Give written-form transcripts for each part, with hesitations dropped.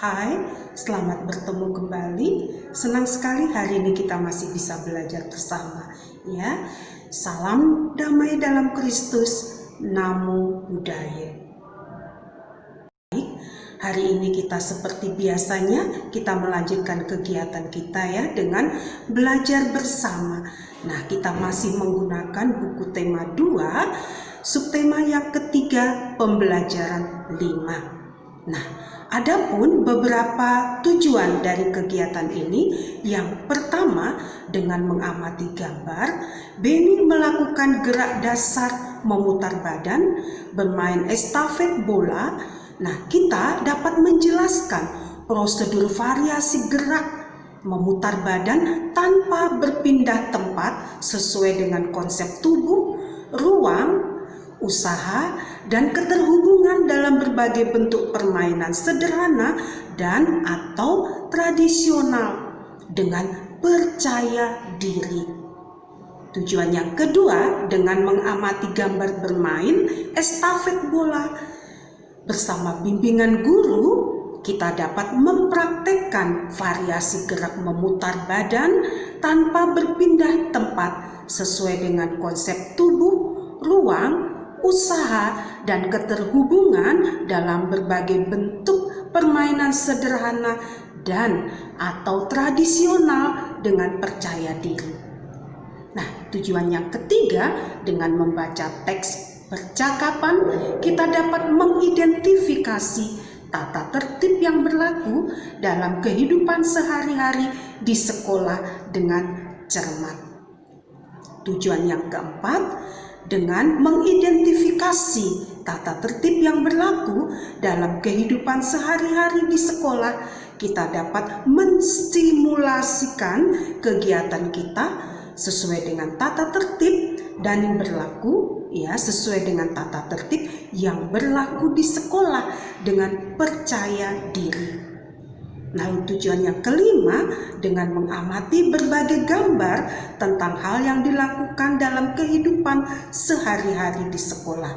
Hai, selamat bertemu kembali. Senang sekali hari ini kita masih bisa belajar bersama. Ya, salam damai dalam Kristus. Namo Buddhaya. Hari ini kita seperti biasanya kita melanjutkan kegiatan kita ya dengan belajar bersama. Nah, kita masih menggunakan buku tema 2, subtema yang ketiga, pembelajaran 5. Nah, adapun beberapa tujuan dari kegiatan ini. Yang pertama, dengan mengamati gambar, Beni melakukan gerak dasar memutar badan, bermain estafet bola. Nah, kita dapat menjelaskan prosedur variasi gerak memutar badan tanpa berpindah tempat sesuai dengan konsep tubuh, ruang, usaha, dan keterhubungan dalam berbagai bentuk permainan sederhana dan atau tradisional dengan percaya diri. Tujuan yang kedua, dengan mengamati gambar bermain estafet bola bersama bimbingan guru, kita dapat mempraktekkan variasi gerak memutar badan tanpa berpindah tempat sesuai dengan konsep tubuh, ruang, usaha, dan keterhubungan dalam berbagai bentuk permainan sederhana dan atau tradisional dengan percaya diri. Nah, tujuan yang ketiga, dengan membaca teks percakapan, kita dapat mengidentifikasi tata tertib yang berlaku dalam kehidupan sehari-hari di sekolah dengan cermat. Tujuan yang keempat, dengan mengidentifikasi tata tertib yang berlaku dalam kehidupan sehari-hari di sekolah, kita dapat menstimulasikan kegiatan kita sesuai dengan tata tertib dan yang berlaku sesuai dengan tata tertib yang berlaku di sekolah dengan percaya diri. Lalu tujuan yang kelima, dengan mengamati berbagai gambar tentang hal yang dilakukan dalam kehidupan sehari-hari di sekolah,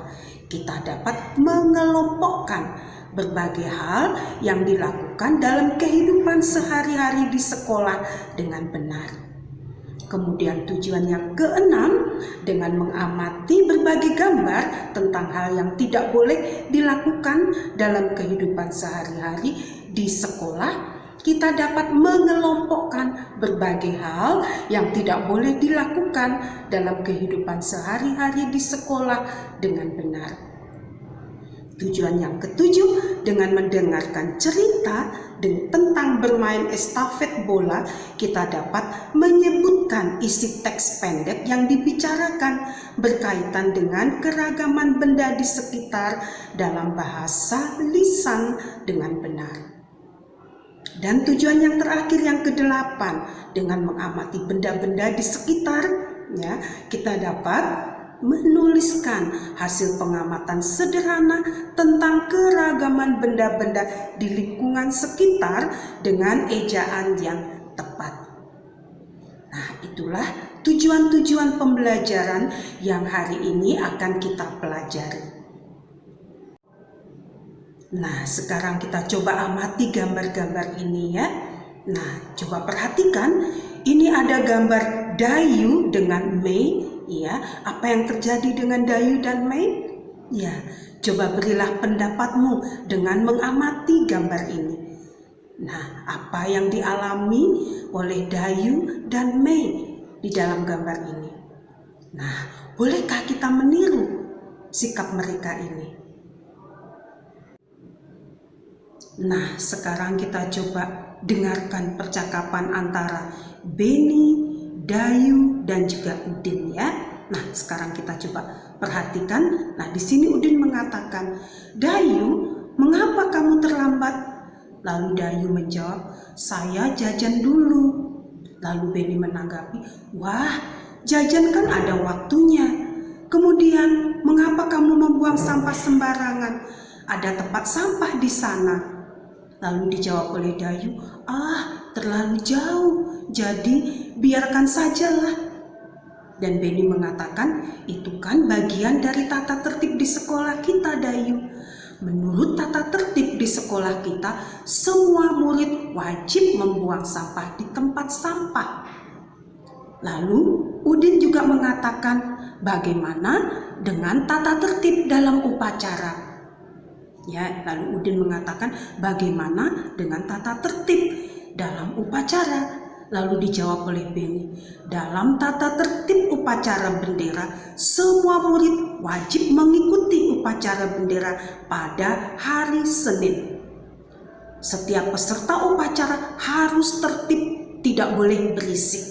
kita dapat mengelompokkan berbagai hal yang dilakukan dalam kehidupan sehari-hari di sekolah dengan benar. Kemudian tujuan yang keenam, dengan mengamati berbagai gambar tentang hal yang tidak boleh dilakukan dalam kehidupan sehari-hari di sekolah, kita dapat mengelompokkan berbagai hal yang tidak boleh dilakukan dalam kehidupan sehari-hari di sekolah dengan benar. Tujuan yang ketujuh, dengan mendengarkan cerita tentang bermain estafet bola, kita dapat menyebutkan isi teks pendek yang dibicarakan berkaitan dengan keragaman benda di sekitar dalam bahasa lisan dengan benar. Dan tujuan yang terakhir yang kedelapan, dengan mengamati benda-benda di sekitar, kita dapat menuliskan hasil pengamatan sederhana tentang keragaman benda-benda di lingkungan sekitar dengan ejaan yang tepat. Nah, itulah tujuan-tujuan pembelajaran yang hari ini akan kita pelajari. Nah, sekarang kita coba amati gambar-gambar ini ya. Nah, coba perhatikan, ini ada gambar Dayu dengan Mei. Ya, apa yang terjadi dengan Dayu dan Mei? Ya, coba berilah pendapatmu dengan mengamati gambar ini. Nah, apa yang dialami oleh Dayu dan Mei di dalam gambar ini? Nah, bolehkah kita meniru sikap mereka ini? Nah, sekarang kita coba dengarkan percakapan antara Beni, Dayu, dan juga Udin ya. Nah, sekarang kita coba perhatikan. Nah, di sini Udin mengatakan, "Dayu, mengapa kamu terlambat?" Lalu Dayu menjawab, "Saya jajan dulu." Lalu Beni menanggapi, "Wah, jajan kan ada waktunya. Kemudian, mengapa kamu membuang sampah sembarangan? Ada tempat sampah di sana." Lalu dijawab oleh Dayu, terlalu jauh, jadi biarkan sajalah. Dan Beni mengatakan, "Itu kan bagian dari tata tertib di sekolah kita, Dayu. Menurut tata tertib di sekolah kita, semua murid wajib membuang sampah di tempat sampah. Lalu Udin juga mengatakan bagaimana dengan tata tertib dalam upacara. Ya, lalu Udin mengatakan bagaimana dengan tata tertib dalam upacara. Lalu dijawab oleh Beni, dalam tata tertib upacara bendera, semua murid wajib mengikuti upacara bendera pada hari Senin. Setiap peserta upacara harus tertib, tidak boleh berisik.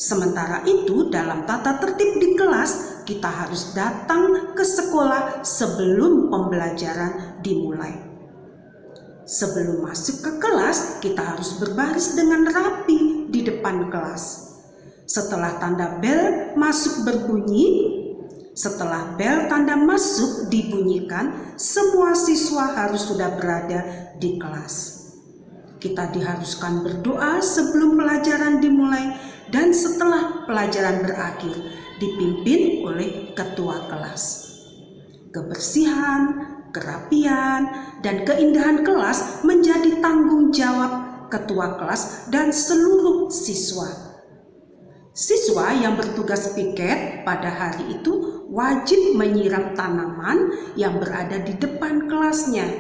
Sementara itu, dalam tata tertib di kelas, kita harus datang ke sekolah sebelum pembelajaran dimulai. Sebelum masuk ke kelas, kita harus berbaris dengan rapi di depan kelas. Setelah tanda bel masuk dibunyikan, semua siswa harus sudah berada di kelas. Kita diharuskan berdoa sebelum pelajaran dimulai dan setelah pelajaran berakhir, dipimpin oleh ketua kelas. Kebersihan, kerapian, dan keindahan kelas menjadi tanggung jawab ketua kelas dan seluruh siswa. Siswa yang bertugas piket pada hari itu wajib menyiram tanaman yang berada di depan kelasnya.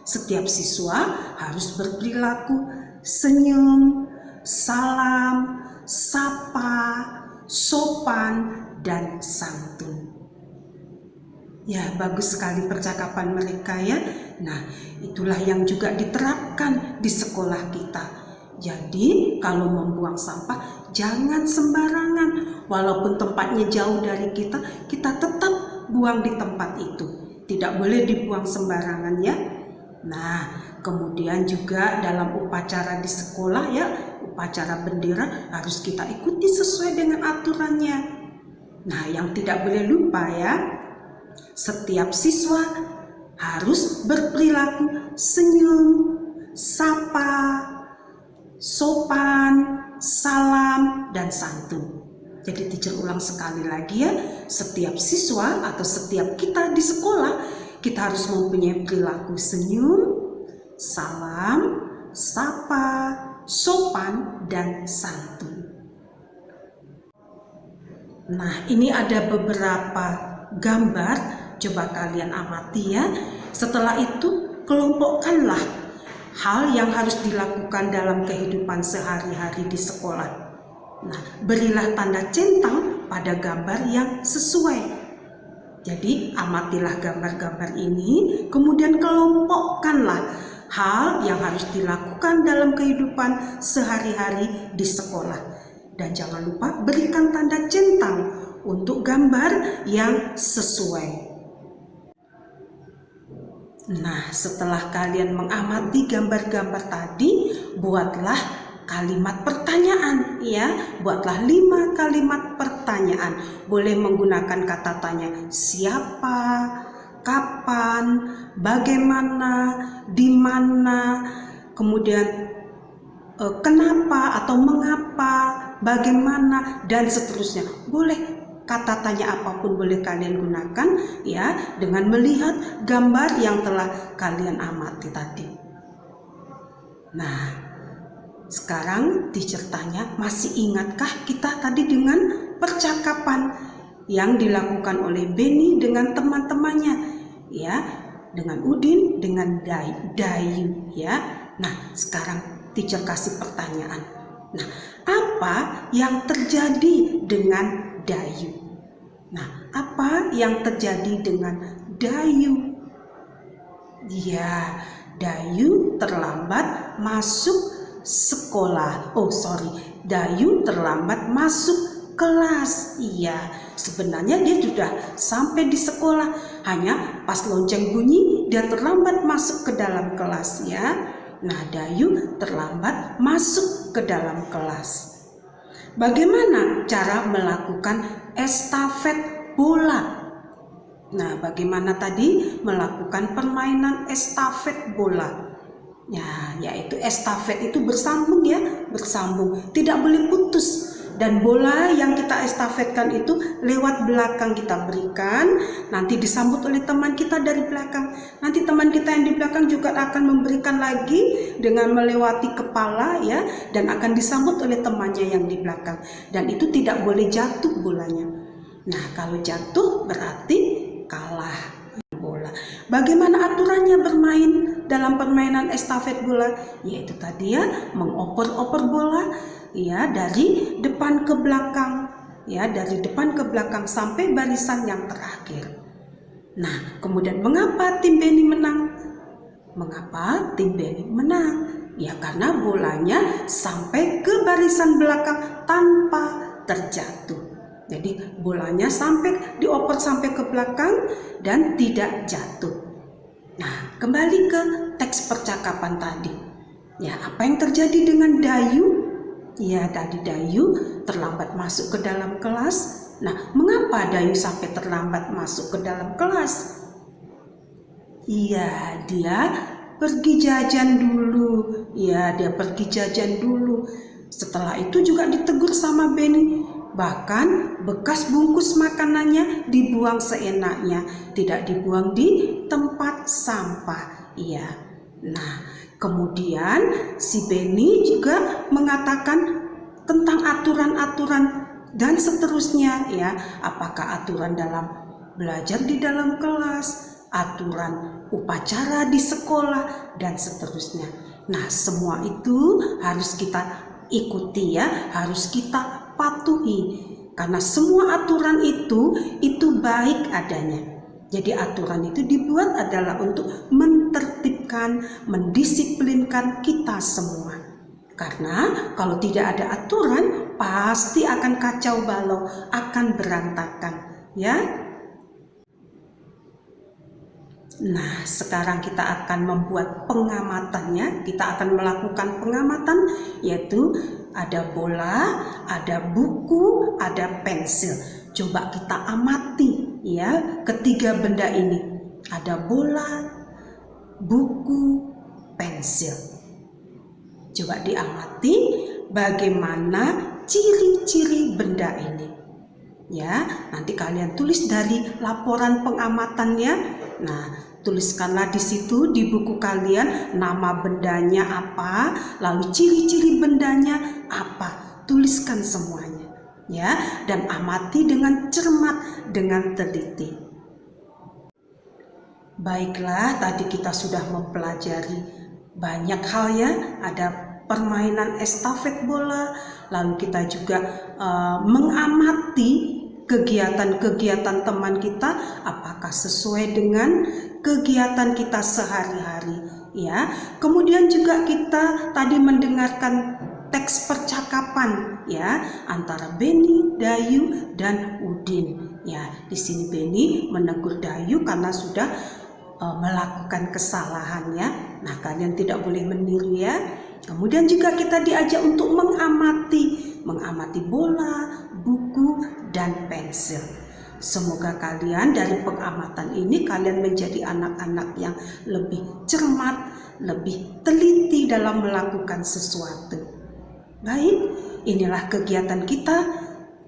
Setiap siswa harus berperilaku senyum, salam, sapa, sopan, dan santun. Ya, bagus sekali percakapan mereka ya. Nah, itulah yang juga diterapkan di sekolah kita. Jadi, kalau membuang sampah jangan sembarangan. Walaupun tempatnya jauh dari kita, kita tetap buang di tempat itu. Tidak boleh dibuang sembarangan ya. Nah, kemudian juga dalam upacara di sekolah ya, upacara bendera harus kita ikuti sesuai dengan aturannya. Nah, yang tidak boleh lupa ya, setiap siswa harus berperilaku senyum, sapa, sopan, salam, dan santun. Jadi teacher ulang sekali lagi ya, setiap siswa atau setiap kita di sekolah, kita harus mempunyai perilaku senyum, salam, sapa, sopan, dan santun. Nah, ini ada beberapa gambar, coba kalian amati ya. Setelah itu, kelompokkanlah hal yang harus dilakukan dalam kehidupan sehari-hari di sekolah. Nah, berilah tanda centang pada gambar yang sesuai. Jadi, amatilah gambar-gambar ini, kemudian kelompokkanlah hal yang harus dilakukan dalam kehidupan sehari-hari di sekolah. Dan jangan lupa berikan tanda centang untuk gambar yang sesuai. Nah, setelah kalian mengamati gambar-gambar tadi, buatlah kalimat pertanyaan ya. Buatlah 5 kalimat pertanyaan. Boleh menggunakan kata tanya siapa, kapan, bagaimana, di mana, kemudian kenapa atau mengapa, bagaimana, dan seterusnya. Boleh kata tanya apapun boleh kalian gunakan ya, dengan melihat gambar yang telah kalian amati tadi. Nah, sekarang teacher tanya, masih ingatkah kita tadi dengan percakapan yang dilakukan oleh Beni dengan teman-temannya ya, dengan Udin, dengan Dayu ya. Nah, sekarang teacher kasih pertanyaan. Nah, apa yang terjadi dengan Dayu? Nah, apa yang terjadi dengan Dayu? Ya, Dayu terlambat masuk sekolah. Dayu terlambat masuk kelas. Iya, sebenarnya dia sudah sampai di sekolah. Hanya pas lonceng bunyi, dia terlambat masuk ke dalam kelas ya. Nah, Dayu terlambat masuk ke dalam kelas. Bagaimana cara melakukan estafet bola? Nah, bagaimana tadi melakukan permainan estafet bola? Ya, yaitu estafet itu bersambung ya, bersambung. Tidak boleh putus Dan bola yang kita estafetkan itu lewat belakang kita berikan, nanti disambut oleh teman kita dari belakang. Nanti teman kita yang di belakang juga akan memberikan lagi dengan melewati kepala ya, dan akan disambut oleh temannya yang di belakang. Dan itu tidak boleh jatuh bolanya. Nah, kalau jatuh berarti kalah bola. Bagaimana aturannya bermain dalam permainan estafet bola? Yaitu tadi ya, mengoper-oper bola ya dari depan ke belakang ya, dari depan ke belakang sampai barisan yang terakhir. Nah, kemudian mengapa tim Beni menang? Mengapa tim Beni menang? Ya karena bolanya sampai ke barisan belakang tanpa terjatuh. Jadi bolanya sampai dioper sampai ke belakang dan tidak jatuh. Nah, kembali ke teks percakapan tadi. Ya, apa yang terjadi dengan Dayu? Ya, tadi Dayu terlambat masuk ke dalam kelas. Nah, mengapa Dayu sampai terlambat masuk ke dalam kelas? Iya, dia pergi jajan dulu. Ya, dia pergi jajan dulu. Setelah itu juga ditegur sama Beni. Bahkan bekas bungkus makanannya dibuang seenaknya, tidak dibuang di tempat sampah. Iya. Nah, kemudian si Beni juga mengatakan tentang aturan-aturan dan seterusnya ya. Apakah aturan dalam belajar di dalam kelas, aturan upacara di sekolah dan seterusnya. Nah, semua itu harus kita ikuti ya, harus kita patuhi. Karena semua aturan itu baik adanya. Jadi aturan itu dibuat adalah untuk mentertibkan, mendisiplinkan kita semua. Karena kalau tidak ada aturan, pasti akan kacau balau, akan berantakan, ya. Nah, sekarang kita akan membuat pengamatannya. Kita akan melakukan pengamatan, yaitu ada bola, ada buku, ada pensil. Coba kita amati ya ketiga benda ini. Ada bola, buku, pensil. Coba diamati bagaimana ciri-ciri benda ini. Ya, nanti kalian tulis dari laporan pengamatannya. Nah, tuliskanlah di situ di buku kalian nama bendanya apa, lalu ciri-ciri bendanya apa. Tuliskan semuanya. Ya, dan amati dengan cermat, dengan teliti. Baiklah, tadi kita sudah mempelajari banyak hal ya. Ada permainan estafet bola, lalu kita juga mengamati kegiatan-kegiatan teman kita apakah sesuai dengan kegiatan kita sehari-hari ya. Kemudian juga kita tadi mendengarkan teks percakapan ya antara Beni, Dayu dan Udin. Ya, di sini Beni menegur Dayu karena sudah melakukan kesalahan ya. Nah, kalian tidak boleh meniru ya. Kemudian juga kita diajak untuk mengamati bola, buku, dan pensil. Semoga kalian dari pengamatan ini kalian menjadi anak-anak yang lebih cermat, lebih teliti dalam melakukan sesuatu. Baik, inilah kegiatan kita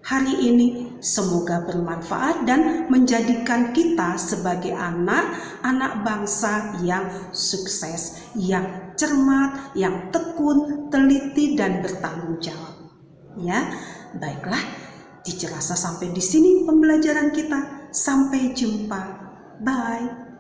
hari ini. Semoga bermanfaat dan menjadikan kita sebagai anak-anak bangsa yang sukses, yang cermat, yang tekun, teliti, dan bertanggung jawab. Ya, baiklah. Teacher rasa sampai di sini pembelajaran kita. Sampai jumpa. Bye.